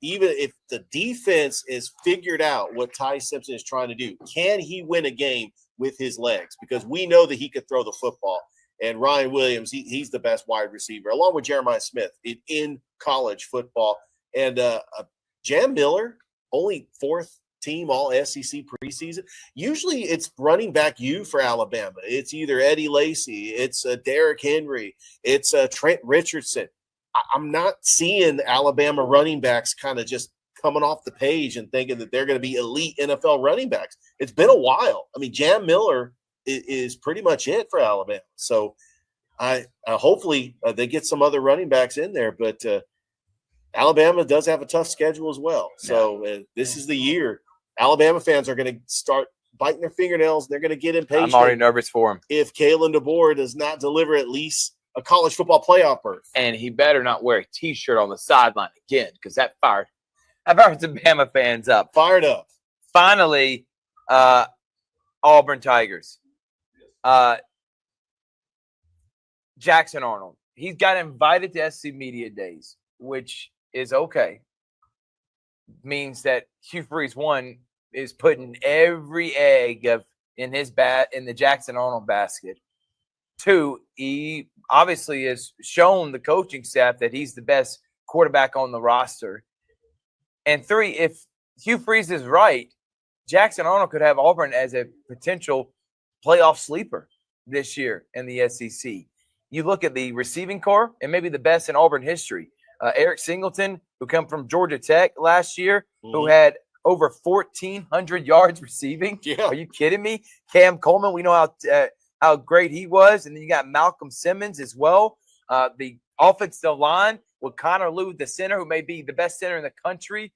even if the defense is figured out what Ty Simpson is trying to do, can he win a game with his legs? Because we know that he could throw the football. And Ryan Williams, he's the best wide receiver, along with Jeremiah Smith in college football. And Jam Miller, only 4th team all SEC preseason. Usually it's running back for Alabama. It's either Eddie Lacy, it's Derrick Henry, it's Trent Richardson. I'm not seeing Alabama running backs kind of just coming off the page and thinking that they're going to be elite NFL running backs. It's been a while. I mean, Jam Miller is pretty much it for Alabama. So I hopefully they get some other running backs in there, but Alabama does have a tough schedule as well. So this is the year. Alabama fans are going to start biting their fingernails. They're going to get impatient. I'm already nervous for him. If Kalen DeBoer does not deliver at least a college football playoff berth. And he better not wear a T-shirt on the sideline again, because that fired some Bama fans up. Fired up. Finally, Auburn Tigers. Jackson Arnold. He got invited to SC Media Days, which is okay. means that Hugh Freeze, one, is putting every egg in the Jackson Arnold basket. Two, he obviously has shown the coaching staff that he's the best quarterback on the roster. And three, if Hugh Freeze is right, Jackson Arnold could have Auburn as a potential playoff sleeper this year in the SEC. You look at the receiving corps, and maybe the best in Auburn history. Eric Singleton, who come from Georgia Tech last year, who had over 1,400 yards receiving. Yeah. Are you kidding me? Cam Coleman, we know how great he was. And then you got Malcolm Simmons as well. The offensive line with Connor Lew, the center, who may be the best center in the country.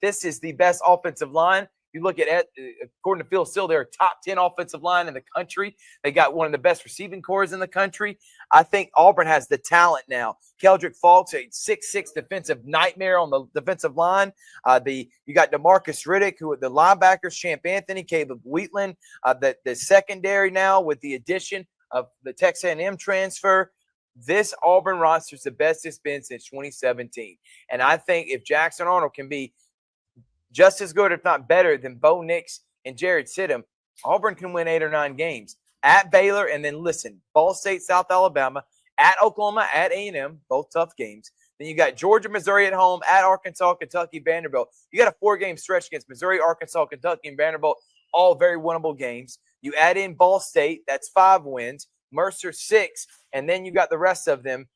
This is the best offensive line. You look at according to Phil Steele, they're a top 10 offensive line in the country. They got one of the best receiving corps in the country. I think Auburn has the talent now. Keldrick Falks, a 6'6" defensive nightmare on the defensive line. You got DeMarcus Riddick, who the linebackers, Champ Anthony, Caleb Wheatland. The secondary now with the addition of the Texas A&M transfer. This Auburn roster is the best it's been since 2017. And I think if Jackson Arnold can be just as good, if not better, than Bo Nix and Jared Stidham, Auburn can win 8 or 9 games at Baylor. And then listen, Ball State, South Alabama, at Oklahoma, at A&M, both tough games. Then you got Georgia, Missouri at home, at Arkansas, Kentucky, Vanderbilt. You got a 4-game stretch against Missouri, Arkansas, Kentucky, and Vanderbilt, all very winnable games. You add in Ball State, that's 5 wins. Mercer 6, and then you got the rest of them,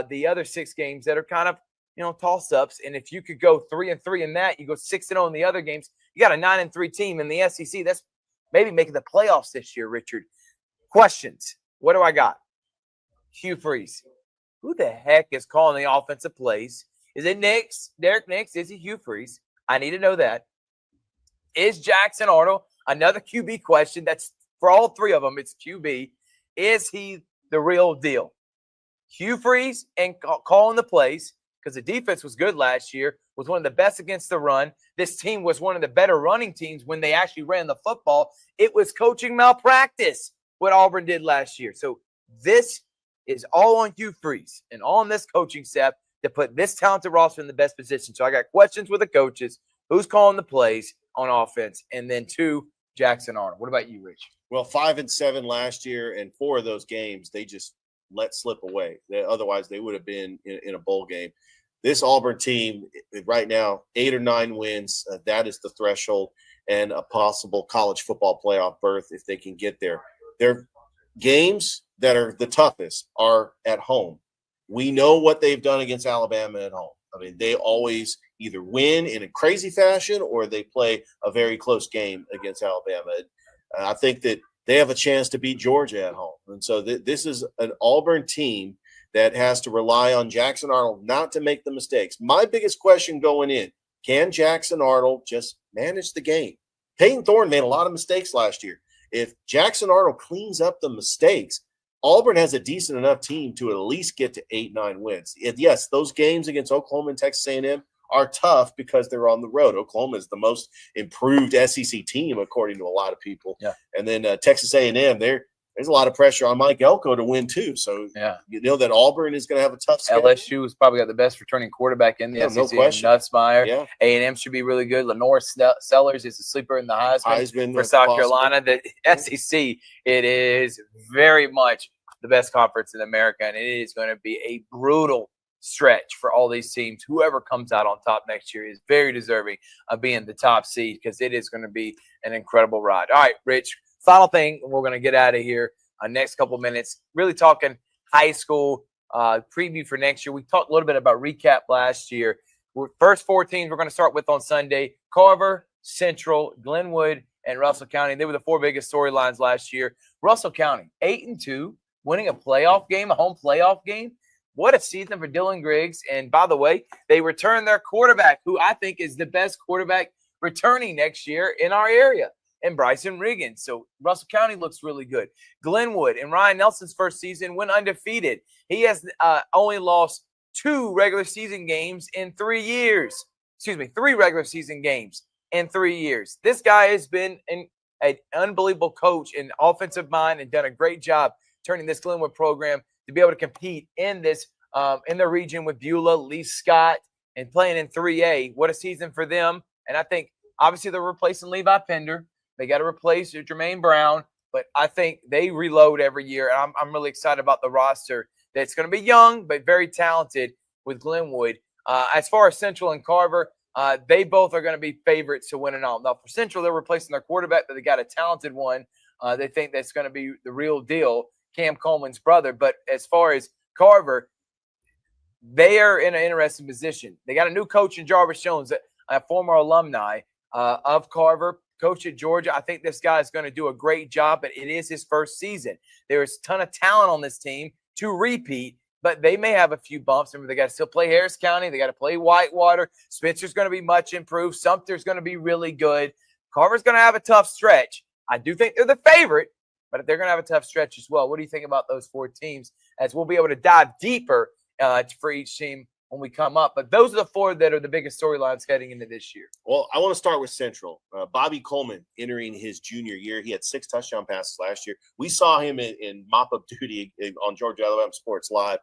the other 6 games that are kind of, toss-ups. And if you could go 3-3 in that, you go 6-0 in the other games, you got a 9-3 team in the SEC. That's maybe making the playoffs this year, Richard. Questions. What do I got? Hugh Freeze. Who the heck is calling the offensive plays? Is it Nix? Derek Nix? Is he Hugh Freeze? I need to know that. Is Jackson Arnold? Another QB question. That's for all 3 of them. It's QB. Is he the real deal? Hugh Freeze and calling the plays, because the defense was good last year, was one of the best against the run. This team was one of the better running teams when they actually ran the football. It was coaching malpractice what Auburn did last year. So this is all on Hugh Freeze and on this coaching staff to put this talented roster in the best position. So I got questions with the coaches. Who's calling the plays on offense? And then 2, Jackson Arnold. What about you, Rich? Well, 5-7 last year, and 4 of those games they just let slip away. Otherwise, they would have been in a bowl game. This Auburn team right now, 8 or 9 wins. That is the threshold, and a possible college football playoff berth if they can get there. Their games that are the toughest are at home. We know what they've done against Alabama at home. I mean, they always either win in a crazy fashion or they play a very close game against Alabama. I think that they have a chance to beat Georgia at home. And so this is an Auburn team that has to rely on Jackson Arnold not to make the mistakes. My biggest question going in, can Jackson Arnold just manage the game? Peyton Thorne made a lot of mistakes last year. If Jackson Arnold cleans up the mistakes, Auburn has a decent enough team to at least get to 8-9 wins. Yes, those games against Oklahoma and Texas A&M are tough because they're on the road. Oklahoma is the most improved SEC team, according to a lot of people. Yeah. And then Texas A&M, there's a lot of pressure on Mike Elko to win too. So you know that Auburn is going to have a tough schedule. LSU has probably got the best returning quarterback in the SEC. No question. Nussmeier. Yeah. A&M should be really good. Lenore Sellers is a sleeper in the Heisman for South Carolina. The SEC, it is very much the best conference in America, and it is going to be a brutal stretch for all these teams. Whoever comes out on top next year is very deserving of being the top seed, because it is going to be an incredible ride. All right, Rich, final thing, we're going to get out of here next couple minutes, really talking high school preview for next year. We talked a little bit about recap last year. First 4 teams we're going to start with on Sunday: Carver, Central, Glenwood, and Russell County. They were the 4 biggest storylines last year. Russell County, 8-2, winning a playoff game, a home playoff game. What a season for Dylan Griggs. And by the way, they returned their quarterback, who I think is the best quarterback returning next year in our area, and Bryson Riggins. So Russell County looks really good. Glenwood, in Ryan Nelson's first season, went undefeated. He has only lost 2 regular season games in 3 years. 3 regular season games in 3 years. This guy has been an unbelievable coach and offensive mind and done a great job turning this Glenwood program to be able to compete in this in the region with Beulah, Lee Scott, and playing in 3A. What a season for them. And I think obviously they're replacing Levi Pender. They got to replace Jermaine Brown, but I think they reload every year. And I'm really excited about the roster that's going to be young but very talented with Glenwood. As far as Central and Carver, they both are going to be favorites to win it all. Now, for Central, they're replacing their quarterback, but they got a talented one. They think that's going to be the real deal, Cam Coleman's brother. But as far as Carver, they are in an interesting position. They got a new coach in Jarvis Jones, a former alumni of Carver, coach at Georgia. I think this guy is going to do a great job, but it is his first season. There's a ton of talent on this team to repeat, but they may have a few bumps. Remember, they got to still play Harris County. They got to play Whitewater. Spencer's going to be much improved. Sumter's going to be really good. Carver's going to have a tough stretch. I do think they're the favorite, but they're going to have a tough stretch as well. What do you think about those 4 teams? As we'll be able to dive deeper for each team when we come up. But those are the 4 that are the biggest storylines heading into this year. Well, I want to start with Central. Bobby Coleman entering his junior year. He had 6 touchdown passes last year. We saw him in mop-up duty on Georgia Alabama Sports Live.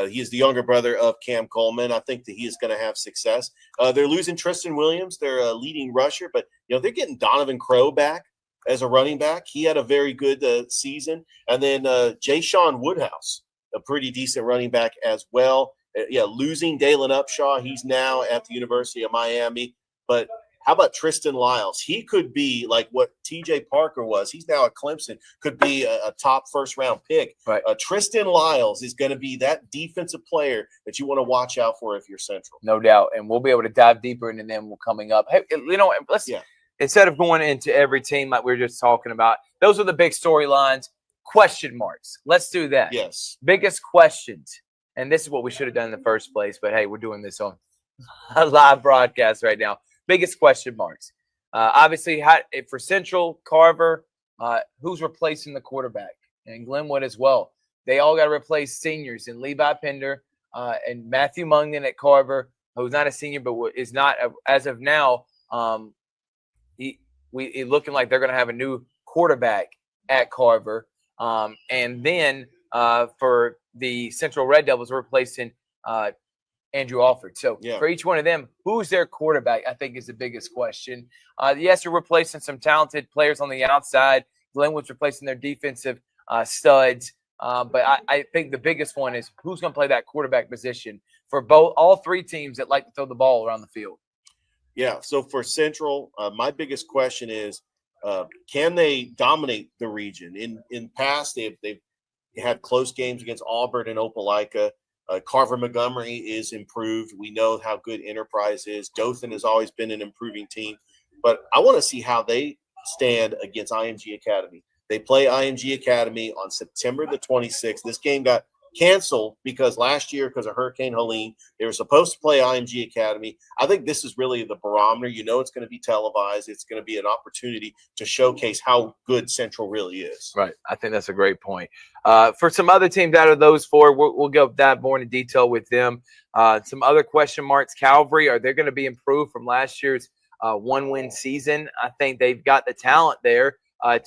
He is the younger brother of Cam Coleman. I think that he is going to have success. They're losing Tristan Williams, their leading rusher, but they're getting Donovan Crow back as a running back. He had a very good season. And then Jay Sean Woodhouse, a pretty decent running back as well. Losing Dalen Upshaw. He's now at the University of Miami. But how about Tristan Lyles? He could be like what TJ Parker was. He's now at Clemson. Could be a top first-round pick. Right. Tristan Lyles is going to be that defensive player that you want to watch out for if you're Central. No doubt. And we'll be able to dive deeper into them coming up. Hey, let's instead of going into every team like we were just talking about, those are the big storylines. Question marks. Let's do that. Yes. Biggest questions. And this is what we should have done in the first place. But, hey, we're doing this on a live broadcast right now. Biggest question marks. Obviously, for Central, Carver, who's replacing the quarterback? And Glenwood as well. They all got to replace seniors. And Levi Pender and Matthew Mungden at Carver, who's not a senior but is not, as of now, it looking like they're going to have a new quarterback at Carver. And then for the Central Red Devils, we're replacing Andrew Alford. So for each one of them, who's their quarterback, I think is the biggest question. Yes, you're replacing some talented players on the outside. Glenwood's replacing their defensive studs. But I think the biggest one is who's going to play that quarterback position for all 3 teams that like to throw the ball around the field. Yeah, so for Central, my biggest question is, can they dominate the region? In past, they've had close games against Auburn and Opelika. Carver Montgomery is improved. We know how good Enterprise is. Dothan has always been an improving team. But I want to see how they stand against IMG Academy. They play IMG Academy on September the 26th. This game got canceled because last year, because of Hurricane Helene, they were supposed to play IMG Academy. I think this is really the barometer. It's going to be televised. It's going to be an opportunity to showcase how good Central really is. Right. I think that's a great point. For some other teams out of those 4, we'll go dive more into detail with them. Some other question marks. Calvary, are they going to be improved from last year's 1-win season? I think they've got the talent there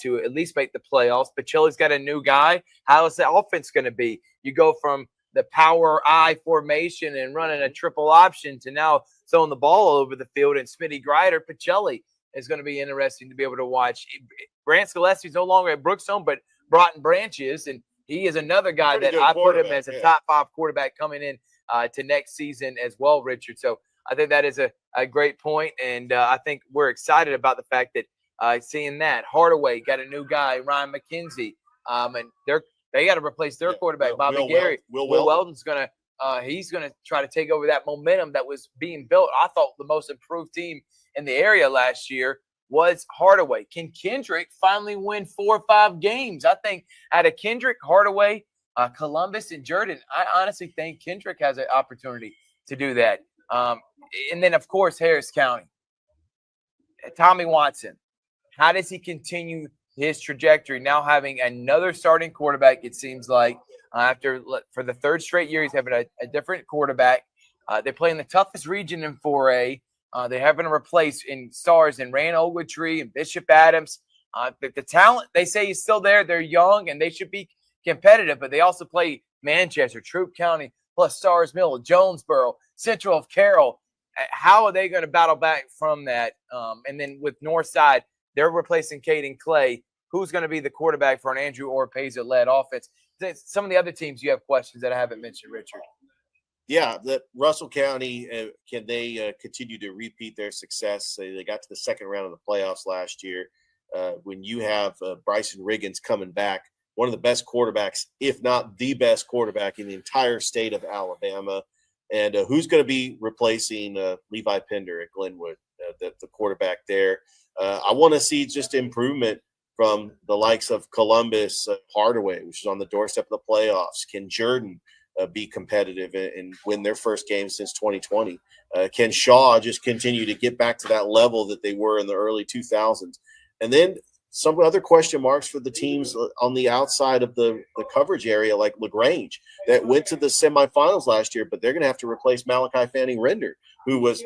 to at least make the playoffs. Pacelli's got a new guy. How is the offense going to be? You go from the power I formation and running a triple option to now throwing the ball all over the field. And Smitty Grider, Pacelli is going to be interesting to be able to watch. Grant Scalesi's no longer at Brookstone, but Broughton Branch is, and he is another guy that I put him as a top 5 quarterback coming in to next season as well, Richard. So I think that is a great point, and I think we're excited about the fact that seeing that. Hardaway got a new guy, Ryan McKenzie, and they got to replace their quarterback, Bobby Gary. Will Weldon's going to he's going to try to take over that momentum that was being built. I thought the most improved team in the area last year was Hardaway. Can Kendrick finally win 4 or 5 games? I think out of Kendrick, Hardaway, Columbus, and Jordan, I honestly think Kendrick has an opportunity to do that. And then, of course, Harris County. Tommy Watson. How does he continue his trajectory now having another starting quarterback? It seems like for the 3rd straight year, he's having a different quarterback. They play in the toughest region in 4A. They're having to replace in stars in Rand Ogletree and Bishop Adams. The talent, they say, is still there. They're young and they should be competitive, but they also play Manchester, Troup County, plus Stars Mill, Jonesboro, Central of Carroll. how are they going to battle back from that? And then with Northside, they're replacing Caden Clay. Who's going to be the quarterback for an Andrew Orpeza-led offense? Some of the other teams you have questions that I haven't mentioned, Richard. Yeah, the Russell County, can they continue to repeat their success? They got to the second round of the playoffs last year. When you have Bryson Riggins coming back, one of the best quarterbacks, if not the best quarterback in the entire state of Alabama. And who's going to be replacing Levi Pender at Glenwood, the quarterback there? I want to see just improvement from the likes of Columbus, Hardaway, which is on the doorstep of the playoffs. Can Jordan be competitive and win their first game since 2020? Can Shaw just continue to get back to that level that they were in the early 2000s? And then some other question marks for the teams on the outside of the coverage area, like LaGrange, that went to the semifinals last year, but they're going to have to replace Malachi Fanning Render, who was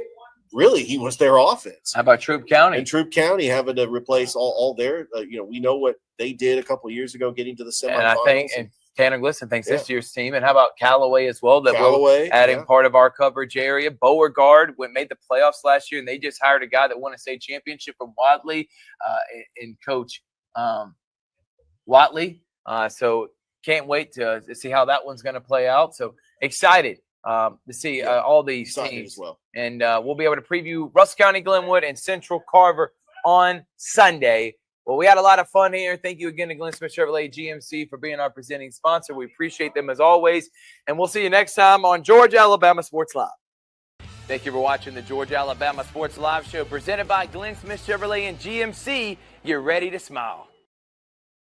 really, he was their offense. How about Troup County? And Troup County having to replace all their, we know what they did a couple of years ago getting to the semifinals. And I think Tanner Glisson thinks this year's team. And how about Callaway as well? That we're adding part of our coverage area. Beauregard made the playoffs last year, and they just hired a guy that won a state championship from Wadley and Coach Watley. So can't wait to see how that one's going to play out. So excited to see all these teams. As well. And we'll be able to preview Russell County, Glenwood, and Central Carver on Sunday. Well, we had a lot of fun here. Thank you again to Glynn Smith Chevrolet GMC for being our presenting sponsor. We appreciate them as always. And we'll see you next time on Georgia Alabama Sports Live. Thank you for watching the Georgia Alabama Sports Live show presented by Glynn Smith Chevrolet and GMC. You're ready to smile.